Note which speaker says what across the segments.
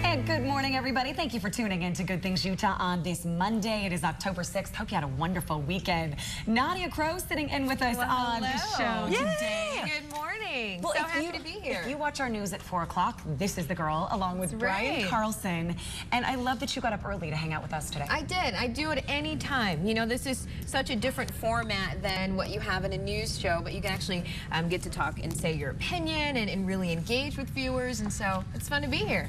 Speaker 1: And good morning, everybody. Thank you for tuning in to Good Things Utah on this Monday. It is October 6th. Hope you had a wonderful weekend. Nadia Crow sitting in with us on the show today.
Speaker 2: Good morning.
Speaker 1: Well,
Speaker 2: so happy to be here.
Speaker 1: If you watch our news at 4 o'clock, this is the girl, along with Brian Carlson. And I love that you got up early to hang out with us today.
Speaker 2: I did. I do it any time. You know, this is such a different format than what you have in a news show, but you can actually get to talk and say your opinion and really engage with viewers, and so it's fun to be here.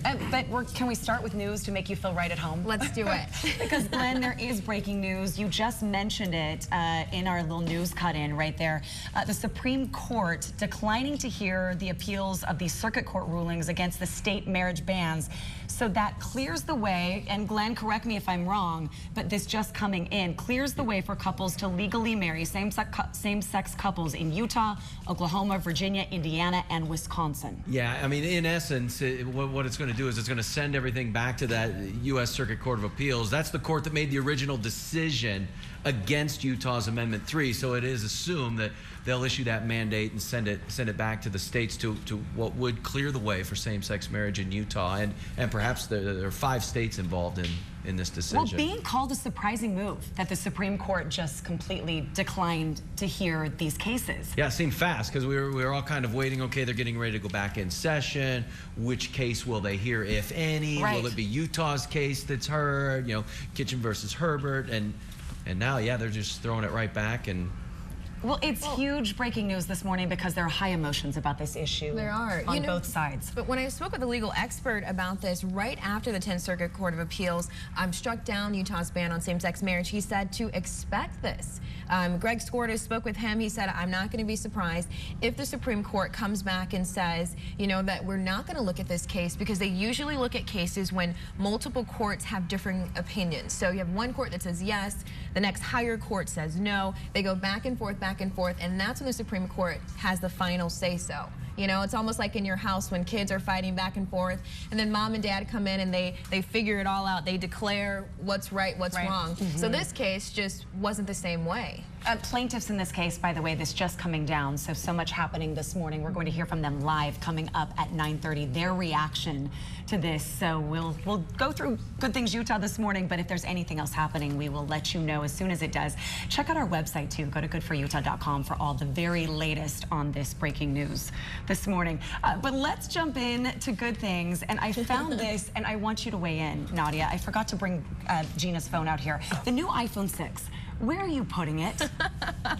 Speaker 1: Can we start with news to make you feel right at home?
Speaker 2: Let's do it.
Speaker 1: Because, Glenn, there is breaking news. You just mentioned it in our little news cut-in right there. The Supreme Court declining to hear the appeals of the circuit court rulings against the state marriage bans. So that clears the way, and Glenn, correct me if I'm wrong, but this just coming in clears the way for couples to legally marry same-sex couples in Utah, Oklahoma, Virginia, Indiana, and Wisconsin.
Speaker 3: Yeah, I mean, in essence, what it's going to do is it's going to send everything back to that U.S. Circuit Court of Appeals. That's the court that made the original decision against Utah's Amendment 3. So it is assumed that they'll issue that mandate and send it back to the states to what would clear the way for same-sex marriage in Utah. And perhaps there are 5 states involved in this decision.
Speaker 1: Well, being called a surprising move that the Supreme Court just completely declined to hear these cases.
Speaker 3: Yeah, it seemed fast because we were all kind of waiting. Okay, they're getting ready to go back in session. Which case will they hear, if any?
Speaker 1: Right.
Speaker 3: Will it be Utah's case that's heard? You know, Kitchen versus Herbert, and now, yeah, they're just throwing it right back. And
Speaker 1: well, it's huge breaking news this morning because there are high emotions about this issue.
Speaker 2: There are.
Speaker 1: On both sides.
Speaker 2: But when I spoke with a legal expert about this right after the 10th Circuit Court of Appeals struck down Utah's ban on same-sex marriage, he said to expect this. Greg Skordas spoke with him. He said, I'm not going to be surprised if the Supreme Court comes back and says, you know, that we're not going to look at this case, because they usually look at cases when multiple courts have differing opinions. So you have one court that says yes, the next higher court says no. They go back and forth, and that's when the Supreme Court has the final say-so. You know, it's almost like in your house when kids are fighting back and forth, and then mom and dad come in and they figure it all out. They declare what's right, what's wrong. So this case just wasn't the same way.
Speaker 1: Plaintiffs in this case, by the way, this just coming down, so much happening this morning. We're going to hear from them live coming up at 9:30, their reaction to this. So we'll go through Good Things Utah this morning, but if there's anything else happening, we will let you know as soon as it does. Check out our website too. Go to goodforutah.com for all the very latest on this breaking news this morning. But let's jump in to good things. And I found this, and I want you to weigh in, Nadia. I forgot to bring Gina's phone out here. The new iPhone 6. Where are you putting it?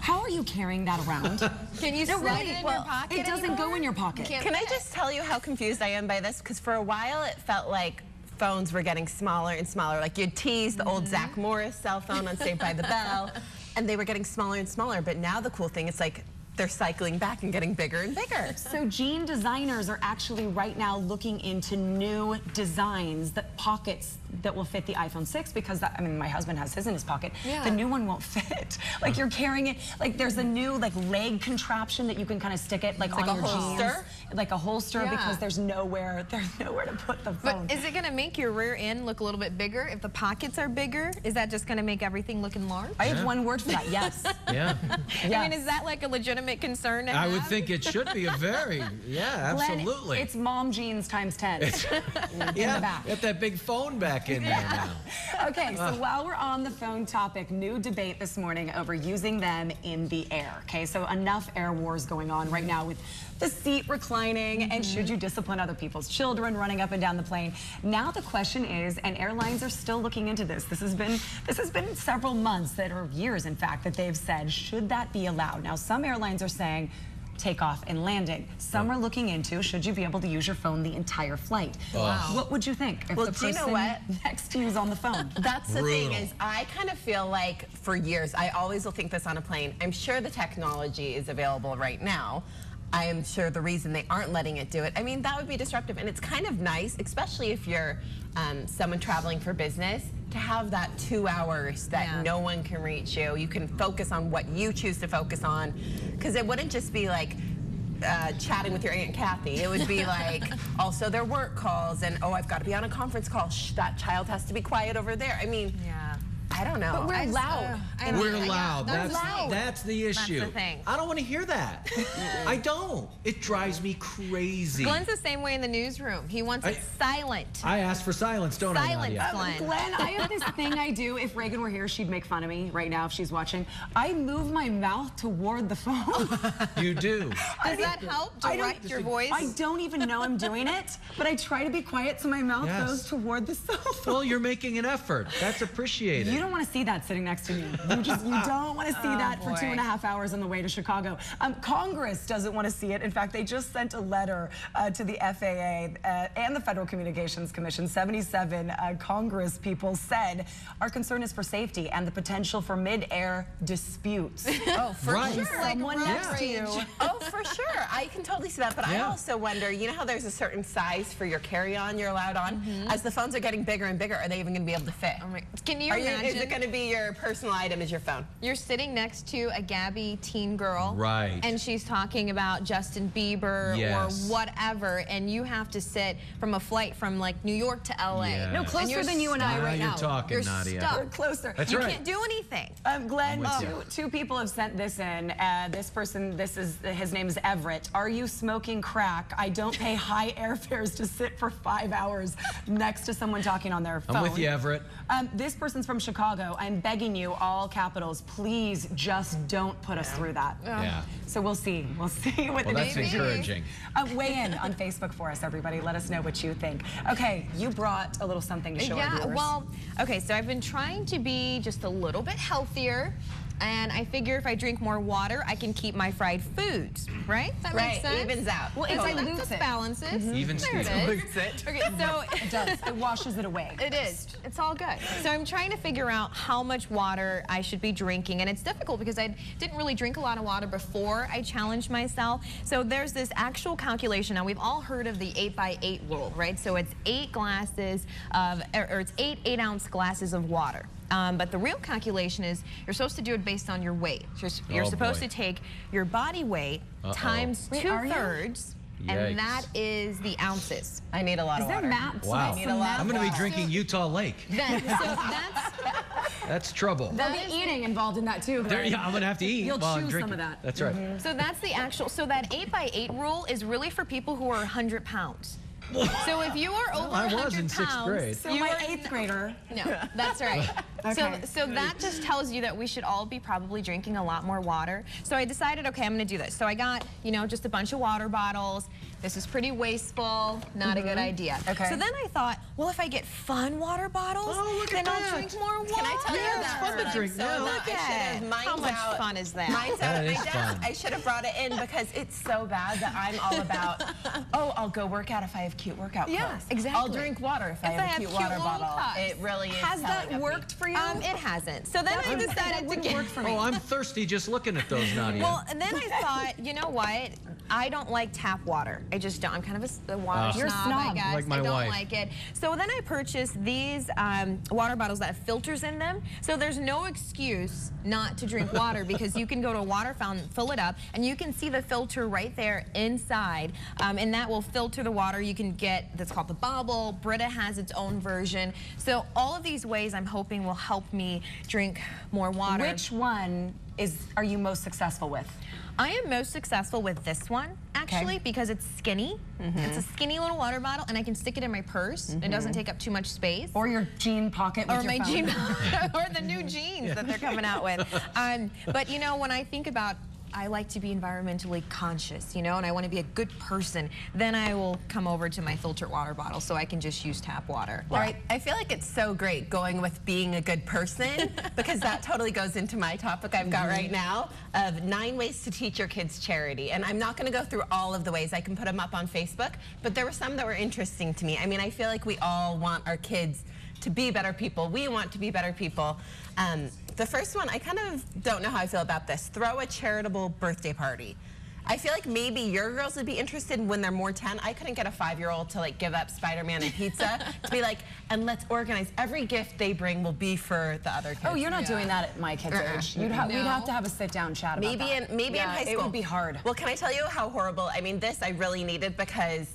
Speaker 1: How are you carrying that around?
Speaker 2: Can you slide it in your pocket?
Speaker 1: It doesn't go in your pocket.
Speaker 4: Can I just tell you how confused I am by this? Because for a while it felt like phones were getting smaller and smaller. Like you'd tease the old Zach Morris cell phone on Saved by the Bell, and they were getting smaller and smaller. But now the cool thing is like they're cycling back and getting bigger and bigger.
Speaker 1: So Gene designers are actually right now looking into new designs, pockets that will fit the iPhone 6, because I mean, my husband has his in his pocket.
Speaker 2: Yeah.
Speaker 1: The new one won't fit. Like you're carrying it, like there's a new leg contraption that you can kind of stick it on your jeans. Like a holster, because there's nowhere to put the phone.
Speaker 2: But is it going to make your rear end look a little bit bigger if the pockets are bigger? Is that just going to make everything look enlarged?
Speaker 1: I have one word for that, yes.
Speaker 3: Yeah.
Speaker 2: Yes. I mean, is that like a legitimate concern to have?
Speaker 3: I would think it should be a very, absolutely.
Speaker 1: Glenn, it's mom jeans times 10 in the back.
Speaker 3: Get that big phone back in there now.
Speaker 1: Okay, so while we're on the phone topic, new debate this morning over using them in the air. Okay, so enough air wars going on right now with the seat reclining, and should you discipline other people's children running up and down the plane? Now the question is, and airlines are still looking into this. This has been several months, or years in fact, that they've said, should that be allowed? Now some airlines are saying takeoff and landing. Some are looking into, should you be able to use your phone the entire flight? Wow. What would you think if the person next to you is on the phone?
Speaker 4: That's the thing, is I kind of feel like for years, I always will think this on a plane. I'm sure the technology is available right now. I am sure the reason they aren't letting it do it, I mean, that would be disruptive. And it's kind of nice, especially if you're someone traveling for business, to have that 2 hours that no one can reach you. You can focus on what you choose to focus on. Because it wouldn't just be like chatting with your Aunt Kathy. It would be like also their work calls and, oh, I've got to be on a conference call. Shh, that child has to be quiet over there. I mean, I don't know.
Speaker 1: But we're loud.
Speaker 3: We're loud.
Speaker 2: That's
Speaker 3: That's the issue.
Speaker 2: the thing.
Speaker 3: I don't want to hear that. I don't. It drives me crazy.
Speaker 2: Glenn's the same way in the newsroom. He wants it silent.
Speaker 3: I ask for silence, don't I,
Speaker 2: Silence,
Speaker 3: Nadia?
Speaker 2: Glenn.
Speaker 1: Glenn, I have this thing I do. If Reagan were here, she'd make fun of me right now if she's watching. I move my mouth toward the phone.
Speaker 3: You do.
Speaker 2: Does that help direct your voice?
Speaker 1: I don't even know I'm doing it, but I try to be quiet so my mouth goes toward the cell phone.
Speaker 3: Well, you're making an effort. That's appreciated.
Speaker 1: You don't want to see that sitting next to me. You don't want to see that for 2.5 hours on the way to Chicago. Congress doesn't want to see it. In fact, they just sent a letter to the FAA and the Federal Communications Commission. 77 Congress people said our concern is for safety and the potential for mid-air disputes.
Speaker 2: Oh, for sure.
Speaker 1: Someone next to you.
Speaker 4: Oh, for sure. I can totally see that. But I also wonder, you know how there's a certain size for your carry-on you're allowed on? As the phones are getting bigger and bigger, are they even going to be able to fit?
Speaker 2: Oh my, can you imagine?
Speaker 4: Is it going to be your personal item is your phone?
Speaker 2: You're sitting next to a Gabby teen girl.
Speaker 3: Right.
Speaker 2: And she's talking about Justin Bieber or whatever, and you have to sit from a flight from like New York to LA.
Speaker 3: Yes.
Speaker 1: No, closer than you and I right now.
Speaker 3: You're talking,
Speaker 2: You're
Speaker 3: Nadia.
Speaker 2: stuck.
Speaker 1: We're closer.
Speaker 3: That's
Speaker 2: You
Speaker 3: right.
Speaker 2: can't do anything.
Speaker 1: Glenn,
Speaker 3: I'm with
Speaker 1: two people have sent this in. This person, his name is Everett. Are you smoking crack? I don't pay high airfares to sit for 5 hours next to someone talking on their phone.
Speaker 3: I'm with you, Everett.
Speaker 1: This person's from Chicago. I'm begging you, all capitals, please just don't put us through that.
Speaker 3: Yeah.
Speaker 1: So we'll see. We'll see what the
Speaker 3: That's
Speaker 1: decision is.
Speaker 3: encouraging.
Speaker 1: Weigh in on Facebook for us, everybody. Let us know what you think. Okay, you brought a little something to show our viewers.
Speaker 2: Well, okay, so I've been trying to be just a little bit healthier. And I figure if I drink more water, I can keep my fried foods, right? That makes sense.
Speaker 4: Evens out.
Speaker 1: Well, it's
Speaker 2: That
Speaker 1: dilutes
Speaker 2: just
Speaker 1: it.
Speaker 2: balances.
Speaker 3: Even
Speaker 2: there it
Speaker 3: Steve.
Speaker 2: is. Okay, so
Speaker 1: It does. It washes it away.
Speaker 2: it is. It's all good. So I'm trying to figure out how much water I should be drinking, and it's difficult because I didn't really drink a lot of water before I challenged myself. So there's this actual calculation. Now we've all heard of the 8x8 rule, right? So it's 8 glasses of, or it's 8 8-ounce glasses of water. But the real calculation is you're supposed to do it based on your weight. You're supposed to take your body weight times
Speaker 1: Wait, are you?
Speaker 2: 2/3, and that is the ounces.
Speaker 4: I need a lot of water.
Speaker 1: Is there math?
Speaker 3: Wow.
Speaker 4: need a lot
Speaker 3: I'm
Speaker 4: of
Speaker 3: going to be
Speaker 4: water.
Speaker 3: drinking Utah Lake. That's trouble.
Speaker 1: There'll be eating involved in that too. Glenn.
Speaker 3: Yeah, I'm going to have to eat
Speaker 1: You'll
Speaker 3: while I'm
Speaker 1: choose
Speaker 3: drinking.
Speaker 1: some of that.
Speaker 3: That's right.
Speaker 2: So that's the actual, so that 8x8 rule is really for people who are 100 pounds. So if you are over
Speaker 3: I
Speaker 2: 100
Speaker 3: was in
Speaker 2: pounds,
Speaker 3: 6th grade.
Speaker 1: So my 8th grader.
Speaker 2: No, that's right.
Speaker 1: Okay.
Speaker 2: So that just tells you that we should all be probably drinking a lot more water. So I decided, okay, I'm going to do this. So I got, you know, just a bunch of water bottles. This is pretty wasteful, not a good idea.
Speaker 1: Okay.
Speaker 2: So then I thought, well, if I get fun water bottles, then I'll drink more water.
Speaker 4: Can I tell you
Speaker 3: Yeah, it's
Speaker 4: that?
Speaker 3: fun to drink now.
Speaker 2: Look at it. How much fun is that?
Speaker 4: Mine's out
Speaker 3: That
Speaker 4: at
Speaker 3: is
Speaker 4: my desk.
Speaker 3: fun.
Speaker 4: I should have brought it in because it's so bad that I'm all about, oh, I'll go work out if I have cute workout clothes.
Speaker 2: Yeah, exactly.
Speaker 4: I'll drink water if I have a cute water
Speaker 2: little
Speaker 4: bottle.
Speaker 2: cups.
Speaker 4: It really is
Speaker 1: Has
Speaker 4: telling
Speaker 1: that
Speaker 4: of me.
Speaker 1: worked for you?
Speaker 2: It hasn't. So then I decided to
Speaker 1: wouldn't
Speaker 2: get
Speaker 1: work for me.
Speaker 3: Oh, I'm thirsty just looking at those, Nadia.
Speaker 2: Well, and then I thought, you know what? I don't like tap water. I just don't. I'm kind of a water
Speaker 1: You're a
Speaker 2: snob,
Speaker 1: snob.
Speaker 2: I guess.
Speaker 3: Like my
Speaker 2: I don't
Speaker 3: wife.
Speaker 2: like it. So then I purchased these water bottles that have filters in them. So there's no excuse not to drink water because you can go to a water fountain, fill it up, and you can see the filter right there inside. And that will filter the water. You can get, that's called the Bobble. Brita has its own version. So all of these ways I'm hoping will help me drink more water.
Speaker 1: Which one are you most successful with?
Speaker 2: I am most successful with this one, actually, because it's skinny. It's a skinny little water bottle, and I can stick it in my purse. It doesn't take up too much space.
Speaker 1: Or your jean pocket with
Speaker 2: Or
Speaker 1: your
Speaker 2: my
Speaker 1: phone?
Speaker 2: jean, or the new jeans that they're coming out with. But you know, when I think about, I like to be environmentally conscious, you know, and I want to be a good person, then I will come over to my filtered water bottle so I can just use tap water.
Speaker 4: All right, I feel like it's so great going with being a good person because that totally goes into my topic I've got right now of 9 ways to teach your kids charity. And I'm not going to go through all of the ways. I can put them up on Facebook, but there were some that were interesting to me. I mean, I feel like we all want our kids to be better people. We want to be better people. The first one, I kind of don't know how I feel about this. Throw a charitable birthday party. I feel like maybe your girls would be interested when they're more 10. I couldn't get a 5-year-old to like give up Spider-Man and pizza to be like, and let's organize. Every gift they bring will be for the other kids.
Speaker 1: Oh, you're not doing that at my kids' age. We'd have to have a sit-down chat about that.
Speaker 4: Maybe in high school.
Speaker 1: It would be hard.
Speaker 4: Well, can I tell you how horrible? I mean, this I really needed because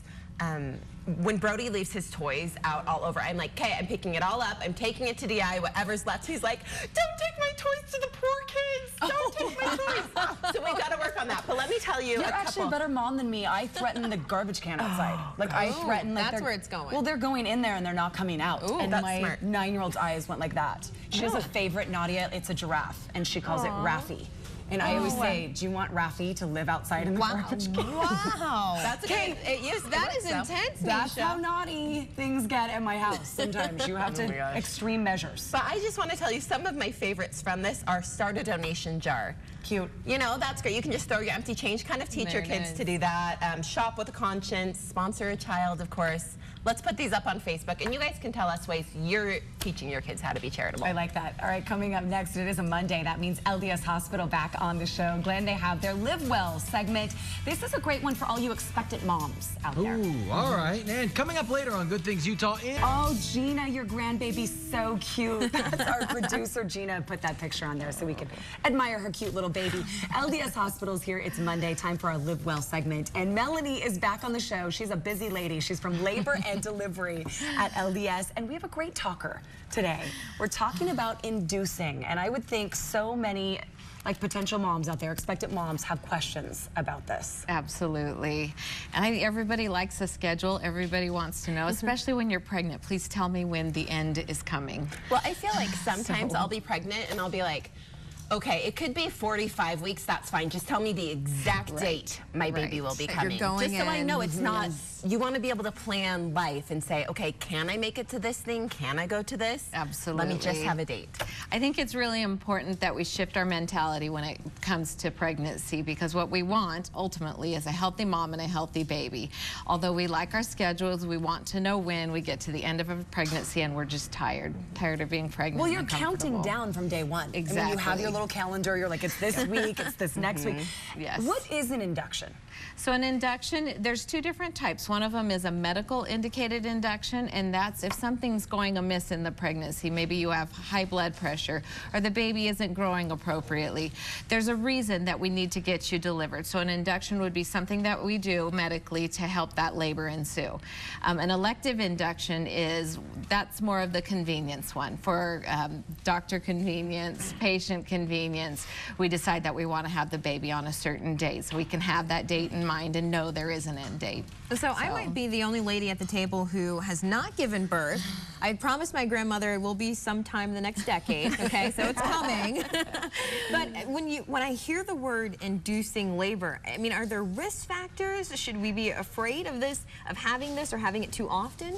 Speaker 4: when Brody leaves his toys out all over, I'm like, okay, I'm picking it all up. I'm taking it to DI, whatever's left. He's like, don't take my toys to the poor kids. Don't take my toys. So we've got to work on that. But let me tell you,
Speaker 1: You're actually a better mom than me. I threaten the garbage can outside. Like I threaten, like
Speaker 2: that's where it's going.
Speaker 1: Well, they're going in there and they're not coming out.
Speaker 2: Ooh,
Speaker 1: and
Speaker 4: that's
Speaker 1: my
Speaker 4: smart.
Speaker 1: 9-year-old's eyes went like that. She has a favorite, Nadia. It's a giraffe, and she calls it Raffy. And I always say, do you want Raffy to live outside in the garbage can?
Speaker 2: Wow.
Speaker 4: That's okay.
Speaker 2: That is intense,
Speaker 1: That's
Speaker 2: Nisha.
Speaker 1: how naughty things get at my house. Sometimes you have to extreme measures.
Speaker 4: But I just want to tell you, some of my favorites from this are start a donation jar.
Speaker 1: Cute.
Speaker 4: You know, that's great. You can just throw your empty change, kind of teach your
Speaker 2: There it
Speaker 4: kids
Speaker 2: is.
Speaker 4: to do that. Shop with a conscience, sponsor a child, of course. Let's put these up on Facebook, and you guys can tell us ways you're teaching your kids how to be charitable.
Speaker 1: I like that. All right, coming up next, it is a Monday. That means LDS Hospital back on the show. Glad they have their Live Well segment. This is a great one for all you expectant moms out there.
Speaker 3: Ooh, all right. And coming up later on Good Things Utah.
Speaker 1: Oh, Gina, your grandbaby's so cute. That's our producer, Gina, put that picture on there so we can admire her cute little baby. LDS Hospital's here. It's Monday, time for our Live Well segment. And Melanie is back on the show. She's a busy lady. She's from labor and delivery at LDS. And we have a great talker today. We're talking about inducing. And I would think so many like potential moms out there, expectant moms, have questions about this.
Speaker 5: Absolutely. And everybody likes a schedule. Everybody wants to know, especially when you're pregnant. Please tell me when the end is coming.
Speaker 4: Well, I feel like sometimes I'll be pregnant and I'll be like, okay, it could be 45 weeks, that's fine. Just tell me the exact date my baby will be
Speaker 2: That you're
Speaker 4: coming.
Speaker 2: going
Speaker 4: Just so I
Speaker 2: in.
Speaker 4: know it's not, you want to be able to plan life and say, okay, can I make it to this thing? Can I go to this?
Speaker 5: Absolutely.
Speaker 4: Let me just have a date.
Speaker 5: I think it's really important that we shift our mentality when it comes to pregnancy, because what we want ultimately is a healthy mom and a healthy baby. Although we like our schedules, we want to know when we get to the end of a pregnancy and we're just tired of being pregnant.
Speaker 1: Well,
Speaker 5: and
Speaker 1: you're counting
Speaker 5: uncomfortable.
Speaker 1: down from day one. I mean, you have
Speaker 5: Exactly.
Speaker 1: your little calendar. You're like, it's this week, it's this next week.
Speaker 5: Yes.
Speaker 1: What is an induction?
Speaker 5: So an induction, there's two different types. One of them is a medical indicated induction, and that's if something's going amiss in the pregnancy. Maybe you have high blood pressure or the baby isn't growing appropriately. There's a reason that we need to get you delivered. So an induction would be something that we do medically to help that labor ensue. An elective induction that's more of the convenience one. For doctor convenience, patient convenience, we decide that we want to have the baby on a certain date. So we can have that date in mind and know there is an end date.
Speaker 2: So I might be the only lady at the table who has not given birth. I promised my grandmother it will be sometime in the next decade, okay, so it's coming. But when I hear the word inducing labor, I mean, are there risk factors? Should we be afraid of this, of having this or having it too often?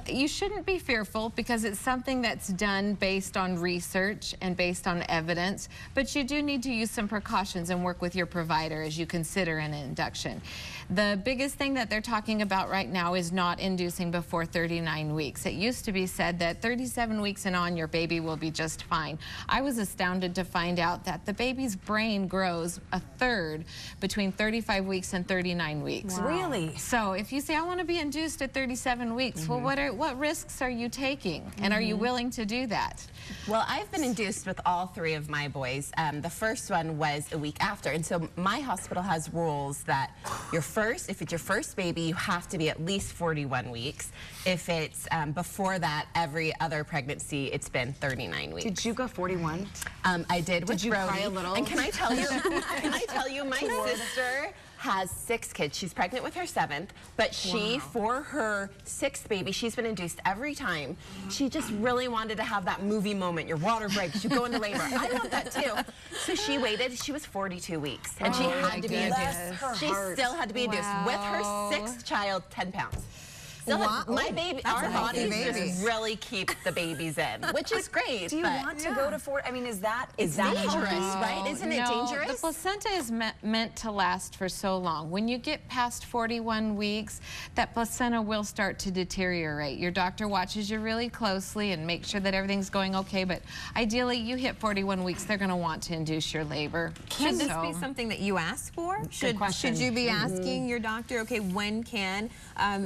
Speaker 5: You shouldn't be fearful because it's something that's done based on research and based on evidence, but you do need to use some precautions and work with your provider as you consider an induction. The biggest thing that they're talking about right now is not inducing before 39 weeks. It used to be said that 37 weeks and on, your baby will be just fine. I was astounded to find out that the baby's brain grows a third between 35 weeks and 39 weeks.
Speaker 1: Wow. Really?
Speaker 5: So if you say, I want to be induced at 37 weeks, well, what risks are you taking? And are you willing to do that?
Speaker 4: Well, I've been induced with all three of my boys. The first one was a week after, and so my hospital has rules that if it's your first baby, you have to be at least 41 weeks. If it's before that, every other pregnancy, it's been 39 weeks.
Speaker 1: Did you go 41?
Speaker 4: I did with
Speaker 1: Did you
Speaker 4: Brody.
Speaker 1: cry a little?
Speaker 4: And can I tell you, my sister has 6 kids. She's pregnant with her 7th, but she, for her 6th baby, she's been induced every time. She just really wanted to have that movie moment. Your water breaks, you go into labor. I love that too. So she waited. She was 42 weeks, and she had to be induced. She still had to be induced with her 6th child, 10 pounds. Still my baby, our bodies just really keep the babies in, which is great.
Speaker 1: Do you want to go to 4? I mean, is that
Speaker 4: dangerous,
Speaker 1: healthy?
Speaker 4: right? Isn't it dangerous?
Speaker 5: The placenta is meant to last for so long. When you get past 41 weeks, that placenta will start to deteriorate. Your doctor watches you really closely and makes sure that everything's going okay, but ideally you hit 41 weeks, they're going to want to induce your labor.
Speaker 2: Should this be something that you ask for? Should you be asking your doctor, okay, when can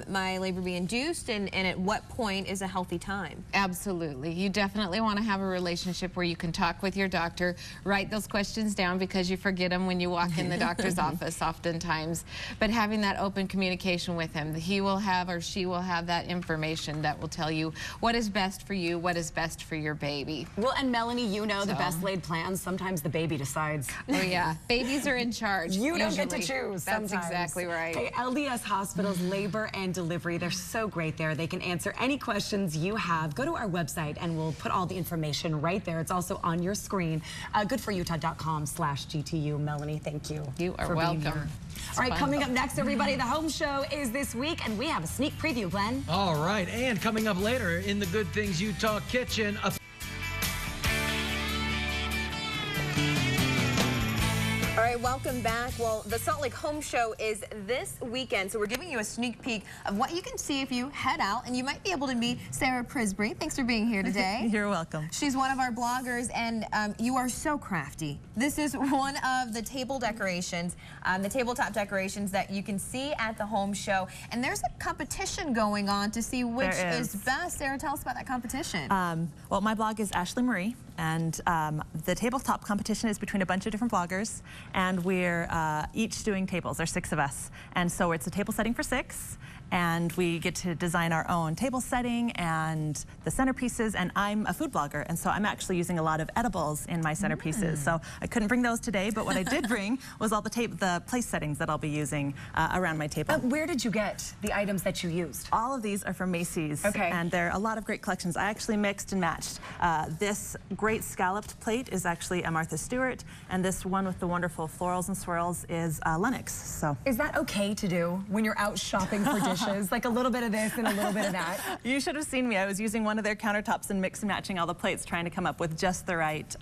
Speaker 2: my labor be induced, and at what point is a healthy time?
Speaker 5: Absolutely. You definitely want to have a relationship where you can talk with your doctor, write those questions down because you forget them when you walk in the doctor's office oftentimes. But having that open communication with him, he will have or she will have that information that will tell you what is best for you, what is best for your baby.
Speaker 1: Well, and Melanie, you know the best laid plans. Sometimes the baby decides.
Speaker 5: Oh yeah, babies are in charge.
Speaker 1: You don't get to choose.
Speaker 5: That's
Speaker 1: sometimes.
Speaker 5: exactly right.
Speaker 1: Okay, LDS Hospital's labor and delivery, they're so great there. They can answer any questions you have. Go to our website and we'll put all the information right there. It's also on your screen. Goodforutah.com/GTU. Melanie, thank you.
Speaker 5: You are
Speaker 1: for being
Speaker 5: welcome.
Speaker 1: here. All right, coming up next, everybody, the home show is this week, and we have a sneak preview, Glenn.
Speaker 3: All right, and coming up later in the Good Things Utah kitchen,
Speaker 2: All right, welcome back. Well, the Salt Lake Home Show is this weekend, so we're giving you a sneak peek of what you can see if you head out, and you might be able to meet Sarah Prisbury. Thanks for being here today.
Speaker 6: You're welcome.
Speaker 2: She's one of our bloggers, and you are so crafty. This is one of the table decorations, the tabletop decorations that you can see at the home show, and there's a competition going on to see which is best. Sarah, tell us about that competition.
Speaker 6: Well, my blog is Ashley Marie, and the tabletop competition is between a bunch of different bloggers, and we're each doing tables. There's 6 of us, and so it's a table setting for 6, and we get to design our own table setting and the centerpieces, and I'm a food blogger, and so I'm actually using a lot of edibles in my centerpieces. So I couldn't bring those today, but what I did bring was all the place settings that I'll be using around my table.
Speaker 1: Where did you get the items that you used?
Speaker 6: All of these are from Macy's, and there are a lot of great collections. I actually mixed and matched. This great scalloped plate is actually a Martha Stewart, and this one with the wonderful florals and swirls is Lennox. So,
Speaker 1: is that okay to do when you're out shopping for dishes? Like a little bit of this and a little bit of that?
Speaker 6: You should have seen me. I was using one of their countertops and mix and matching all the plates, trying to come up with just the right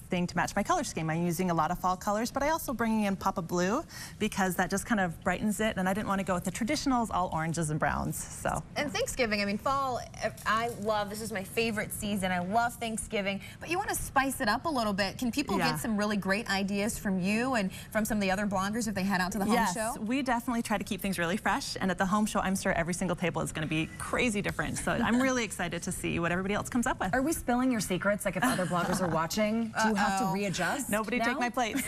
Speaker 6: thing to match my color scheme. I'm using a lot of fall colors, but I also bringing in pop of blue because that just kind of brightens it, and I didn't want to go with the traditionals, all oranges and browns. So.
Speaker 2: And Thanksgiving, I mean, fall, I love, this is my favorite season. I love Thanksgiving, but you want to spice it up a little bit. Can people get some really great ideas from you and from some of the other bloggers if they head out to the home show?
Speaker 6: Yes, we definitely try to keep things really fresh, and at the home show, I'm sure every single table is going to be crazy different. So I'm really excited to see what everybody else comes up with.
Speaker 1: Are we spilling your secrets? Like if other bloggers are watching, do you have to readjust?
Speaker 6: Nobody take my plates.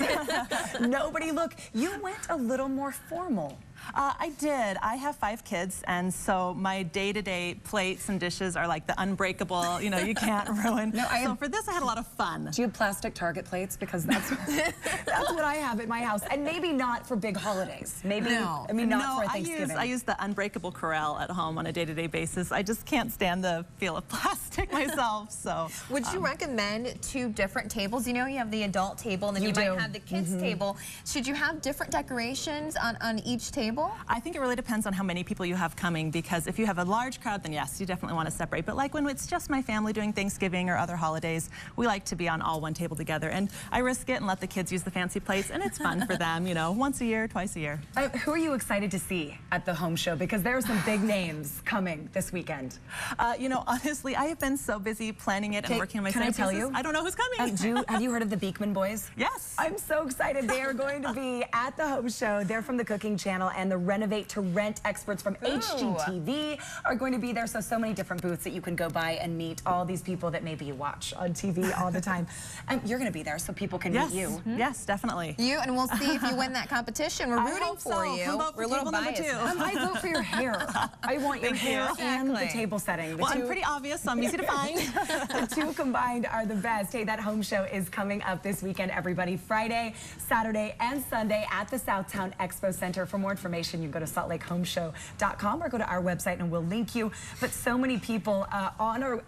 Speaker 1: Nobody, look, you went a little more formal.
Speaker 6: I did. I have 5 kids, and so my day-to-day plates and dishes are like the unbreakable, you know, you can't ruin. So for this, I had a lot of fun.
Speaker 1: Do you have plastic Target plates? Because that's what I have at my house, and maybe not for big holidays. Maybe, I mean, not for Thanksgiving.
Speaker 6: I use the unbreakable Corral at home on a day-to-day basis. I just can't stand the feel of plastic myself. So,
Speaker 2: would you recommend 2 different tables? You know, you have the adult table, and then you might have the kids table. Should you have different decorations on each table?
Speaker 6: I think it really depends on how many people you have coming, because if you have a large crowd, then yes, you definitely want to separate. But like when it's just my family doing Thanksgiving or other holidays, we like to be on all one table together. And I risk it and let the kids use the fancy plates, and it's fun for them, you know, once a year, twice a year.
Speaker 1: Who are you excited to see at the home show? Because there are some big names coming this weekend.
Speaker 6: You know, honestly, I have been so busy planning it and working on my
Speaker 1: Can I tell you?
Speaker 6: I don't know who's coming.
Speaker 1: Have you heard of the Beekman boys?
Speaker 6: Yes.
Speaker 1: I'm so excited. They are going to be at the home show. They're from the Cooking Channel, and the Renovate to Rent experts from HGTV are going to be there. So many different booths that you can go by and meet all these people that maybe you watch on TV all the time. And you're going to be there so people can meet you.
Speaker 6: Yes, definitely.
Speaker 2: And we'll see if you win that competition. We're rooting for you. We're a little biased.
Speaker 1: I vote for your hair. I want your hair and the table setting.
Speaker 6: Well, I'm pretty obvious, so I'm easy to find.
Speaker 1: The 2 combined are the best. Hey, that home show is coming up this weekend, everybody. Friday, Saturday, and Sunday at the Southtown Expo Center. For more information, you can go to saltlakehomeshow.com or go to our website and we'll link you. But so many people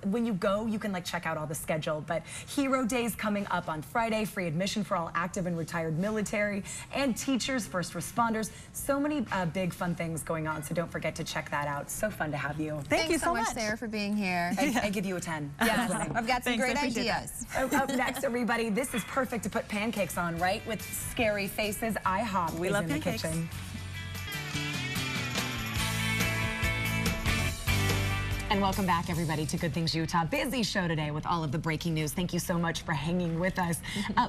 Speaker 1: when you go, you can like check out all the schedule. But Hero Days coming up on Friday, free admission for all active and retired military and teachers, first responders. So many big fun things going on. So don't forget to check that out. So fun to have you.
Speaker 2: Thank you so much, Sarah, for being here.
Speaker 1: I give you a 10.
Speaker 2: Yes, I've got some great ideas.
Speaker 1: Up next, everybody, this is perfect to put pancakes on, right? With scary faces. IHOP is in the kitchen. And welcome back, everybody, to Good Things Utah. Busy show today with all of the breaking news. Thank you so much for hanging with us.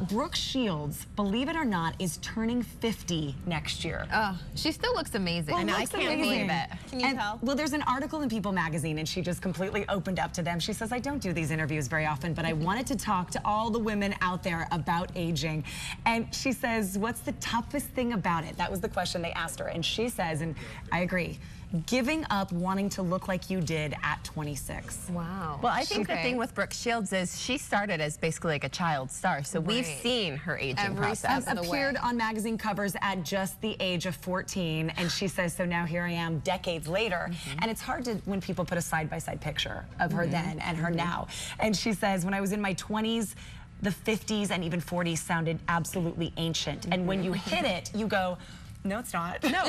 Speaker 1: Brooke Shields, believe it or not, is turning 50 next year.
Speaker 2: Oh, she still looks amazing.
Speaker 1: Well,
Speaker 2: I know, I
Speaker 1: looks
Speaker 2: can't
Speaker 1: amazing.
Speaker 2: believe it. Can you tell?
Speaker 1: Well, there's an article in People magazine, and she just completely opened up to them. She says, I don't do these interviews very often, but I wanted to talk to all the women out there about aging. And she says, what's the toughest thing about it? That was the question they asked her. And she says, and I agree, giving up wanting to look like you did at 26.
Speaker 2: Wow.
Speaker 4: Well, I think the thing with Brooke Shields is she started as basically like a child star, so we've seen her aging process.
Speaker 1: Appeared on magazine covers at just the age of 14, and she says, so now here I am decades later. And it's hard to, when people put a side-by-side picture of her then and her now. And she says, when I was in my 20s, the 50s and even 40s sounded absolutely ancient. And when you hit it, you go, no, it's not. No,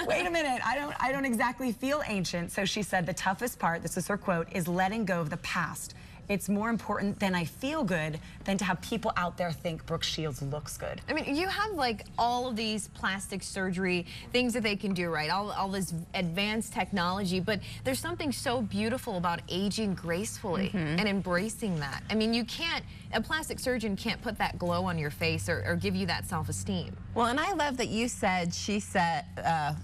Speaker 1: wait a minute. I don't exactly feel ancient. So she said the toughest part, this is her quote, is letting go of the past. It's more important than I feel good than to have people out there think Brooke Shields looks good.
Speaker 2: I mean, you have like all of these plastic surgery things that they can do, right? All this advanced technology, but there's something so beautiful about aging gracefully and embracing that. I mean, a plastic surgeon can't put that glow on your face or give you that self-esteem.
Speaker 4: Well, and I love that you said, she said,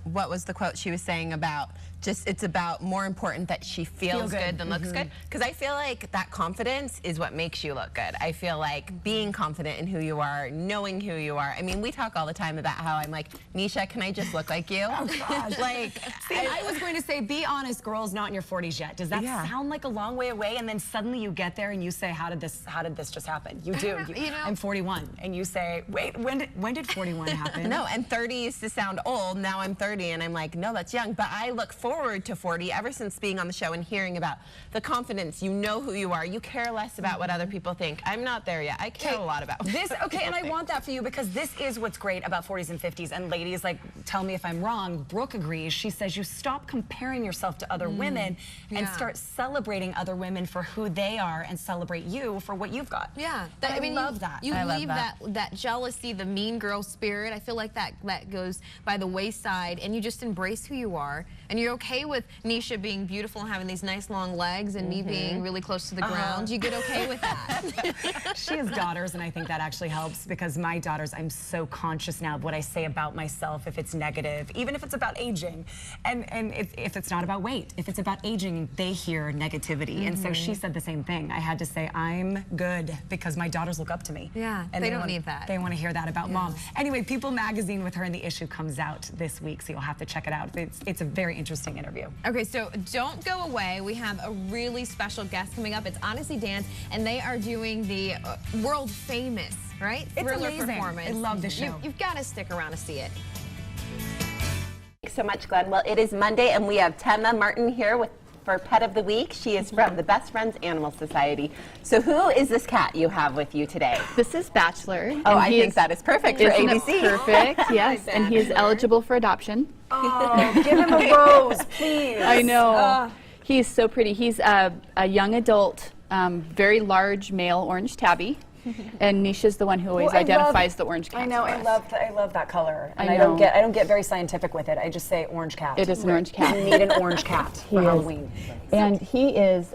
Speaker 4: what was the quote she was saying about just it's about more important that she feels good than looks good? Because I feel like that confidence is what makes you look good. I feel like being confident in who you are, knowing who you are. I mean, we talk all the time about how I'm like, Nisha, can I just look like you?
Speaker 1: Oh, gosh.
Speaker 4: Like,
Speaker 1: see, I was going to say, be honest, girls, not in your 40s yet. Does that sound like a long way away? And then suddenly you get there and you say, how did this just happen? You do.
Speaker 2: You know,
Speaker 1: I'm 41. And you say, wait, when did 41 happen?
Speaker 4: No, and 30 used to sound old. Now I'm 30 and I'm like, no, that's young. But I look forward to 40 ever since being on the show and hearing about the confidence. You know who you are. You care less about what other people think. I'm not there yet. I care a lot about
Speaker 1: this. Okay, and I want that for you because this is what's great about 40s and 50s. And ladies, like, tell me if I'm wrong. Brooke agrees. She says you stop comparing yourself to other women and start celebrating other women for who they are and celebrate you for what you've got.
Speaker 2: Yeah,
Speaker 1: I mean, love that.
Speaker 2: You leave that jealousy, the mean girl spirit. I feel like that goes by the wayside, and you just embrace who you are, and you're okay with Nisha being beautiful and having these nice long legs, and me being really close to the ground. You get okay with that.
Speaker 1: She has daughters, and I think that actually helps because my daughters, I'm so conscious now of what I say about myself if it's negative, even if it's about aging, and if it's not about weight, if it's about aging, they hear negativity, and so she said the same thing. I had to say I'm good because my daughters look up to me.
Speaker 2: Yeah, and they don't need that.
Speaker 1: They want to hear that about mom. Anyway, People magazine with her and the issue comes out this week, so you'll have to check it out. It's a very interesting interview.
Speaker 2: Okay, so don't go away. We have a really special guest coming up. It's Honestly Dance, and they are doing the world famous, right?
Speaker 1: It's
Speaker 2: Thriller
Speaker 1: amazing.
Speaker 2: performance.
Speaker 1: I love this show.
Speaker 2: You've got to stick around to see it.
Speaker 4: Thanks so much, Glenn. Well, it is Monday, and we have Tema Martin here for Pet of the Week. She is from the Best Friends Animal Society. So who is this cat you have with you today?
Speaker 7: This is Bachelor.
Speaker 4: Oh, I think that is perfect for ABC.
Speaker 7: Perfect, yes. And he is eligible for adoption.
Speaker 1: Oh, give him a rose, please.
Speaker 7: I know. He's so pretty. He's a young adult, very large male orange tabby. And Nisha's the one who always identifies the orange cat.
Speaker 1: I know, I love that color. And
Speaker 7: I
Speaker 1: I
Speaker 7: know.
Speaker 1: don't get very scientific with it. I just say orange cat.
Speaker 7: It is an orange cat.
Speaker 1: You need an orange cat for Halloween.
Speaker 7: And he is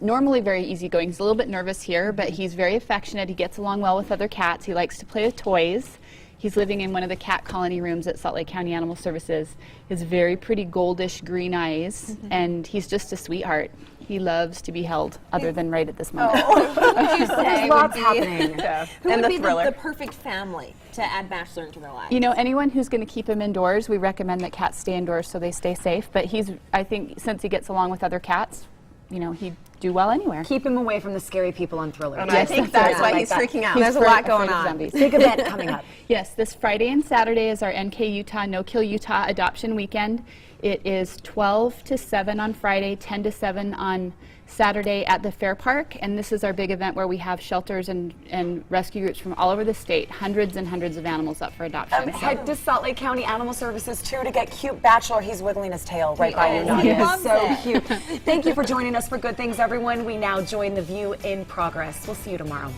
Speaker 7: normally very easygoing. He's a little bit nervous here, but he's very affectionate. He gets along well with other cats. He likes to play with toys. He's living in one of the cat colony rooms at Salt Lake County Animal Services. He has very pretty goldish green eyes, and he's just a sweetheart. He loves to be held, other than right at this moment.
Speaker 8: What would you say would be, who
Speaker 4: And
Speaker 8: would
Speaker 4: the
Speaker 8: be
Speaker 4: thriller.
Speaker 8: the perfect family to add Bachelor into their lives?
Speaker 7: You know, anyone who's going to keep him indoors, we recommend that cats stay indoors so they stay safe. But I think, since he gets along with other cats, you know, he'd do well anywhere.
Speaker 1: Keep him away from the scary people on Thriller.
Speaker 4: And I think that's why he's freaking out.
Speaker 1: There's a lot going on. Big event coming up.
Speaker 7: Yes, this Friday and Saturday is our NK Utah No Kill Utah Adoption Weekend. It is 12 to 7 on Friday, 10 to 7 on Saturday at the Fair Park, and this is our big event where we have shelters and rescue groups from all over the state, hundreds and hundreds of animals up for adoption.
Speaker 1: Head to Salt Lake County Animal Services too to get cute Bachelor. He's wiggling his tail right by you, Nadia.
Speaker 8: Loves
Speaker 1: So
Speaker 8: it.
Speaker 1: cute. Thank you for joining us for Good Things, everyone. We now join The View in Progress. We'll see you tomorrow.